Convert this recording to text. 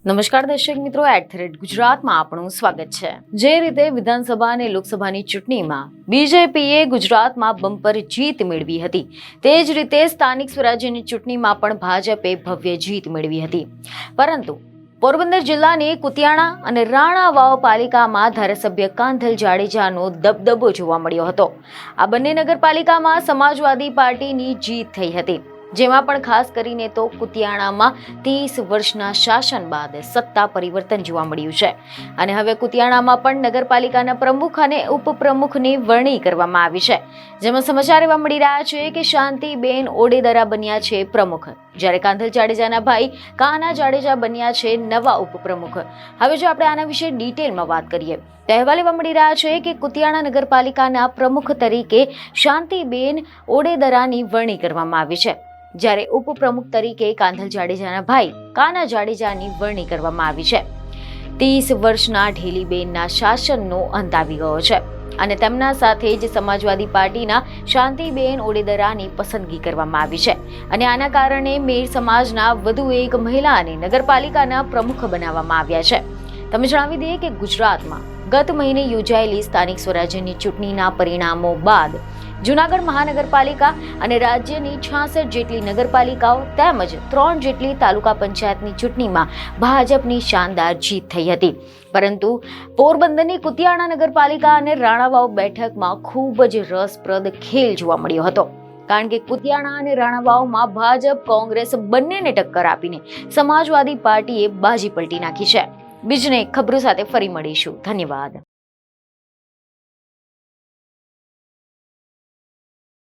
નમસ્કાર દર્શક મિત્રો, @ગુજરાતમાં આપણું સ્વાગત છે। જે રીતે વિધાનસભા અને લોકસભાની ચૂંટણીમાં બીજેપીએ ગુજરાતમાં બમ્પર જીત મેળવી હતી, તે જ રીતે સ્થાનિક સ્વરાજ્યની ચૂંટણીમાં પણ ભાજપે ભવ્ય જીત મેળવી હતી। પરંતુ પોરબંદર જિલ્લાની કુતિયાણા અને રાણાવાવ પાલિકામાં ધારાસભ્ય કાંધલ જાડેજાનો દબદબો જોવા મળ્યો હતો। આ બંને નગરપાલિકામાં સમાજવાદી પાર્ટીની જીત થઈ હતી, જેમાં પણ ખાસ કરીને તો કુતિયાણામાં 30 વર્ષના શાસન બાદ સત્તા પરિવર્તન જોવા મળ્યું છે અને હવે કુતિયાણામાં પણ નગરપાલિકાના પ્રમુખ અને ઉપપ્રમુખની વરણી કરવામાં આવી છે, જેમાં સમાચાર એવા મળી રહ્યા છે કે શાંતિબેન ઓડેદરા બન્યા છે પ્રમુખ, જ્યારે કાંધલ જાડેજાના ભાઈ કાના જાડેજા બન્યા છે નવા ઉપપ્રમુખ। હવે જો આપણે આના વિશે ડિટેલમાં વાત કરીએ તો અહેવાલ એવા મળી રહ્યા છે કે કુતિયાણા નગરપાલિકાના પ્રમુખ તરીકે શાંતિબેન ઓડેદરાની વરણી કરવામાં આવી છે, જ્યારે ઉપપ્રમુખ તરીકે કાંધલ જાડેજાના ભાઈ કાના જાડેજાની વરણી કરવામાં આવી છે। 30 વર્ષના ઢેલીબેનના શાસનનો અંત આવી ગયો છે અને તેમના સાથે જ સમાજવાદી પાર્ટીના શાંતિબેન ઓડેદરાની પસંદગી કરવામાં આવી છે અને આના કારણે મેર સમાજના વધુ એક મહિલાને નગરપાલિકાના પ્રમુખ બનાવવામાં આવ્યા છે। તમે જણાવી દઈએ કે ગુજરાતમાં ગત મહિને યોજાયેલી સ્થાનિક સ્વરાજ્યની ચૂંટણીના પરિણામો બાદ જૂનાગઢ મહાનગરપાલિકા અને રાજ્યની 66 જેટલી નગરપાલિકાઓ તેમજ 3 જેટલી તાલુકા પંચાયતની ચૂંટણીમાં ભાજપની શાનદાર જીત થઈ હતી, પરંતુ પોરબંદરની કુતિયાણા નગરપાલિકા અને રાણાવાવ બેઠકમાં ખૂબ જ રસપ્રદ ખેલ જોવા મળ્યો હતો, કારણ કે કુતિયાણા અને રાણાવાવમાં ભાજપ કોંગ્રેસ બંનેને ટક્કર આપીને સમાજવાદી પાર્ટીએ બાજી પલટી નાખી છે। બીજને ખબરો સાથે ફરી મળીશું। ધન્યવાદ।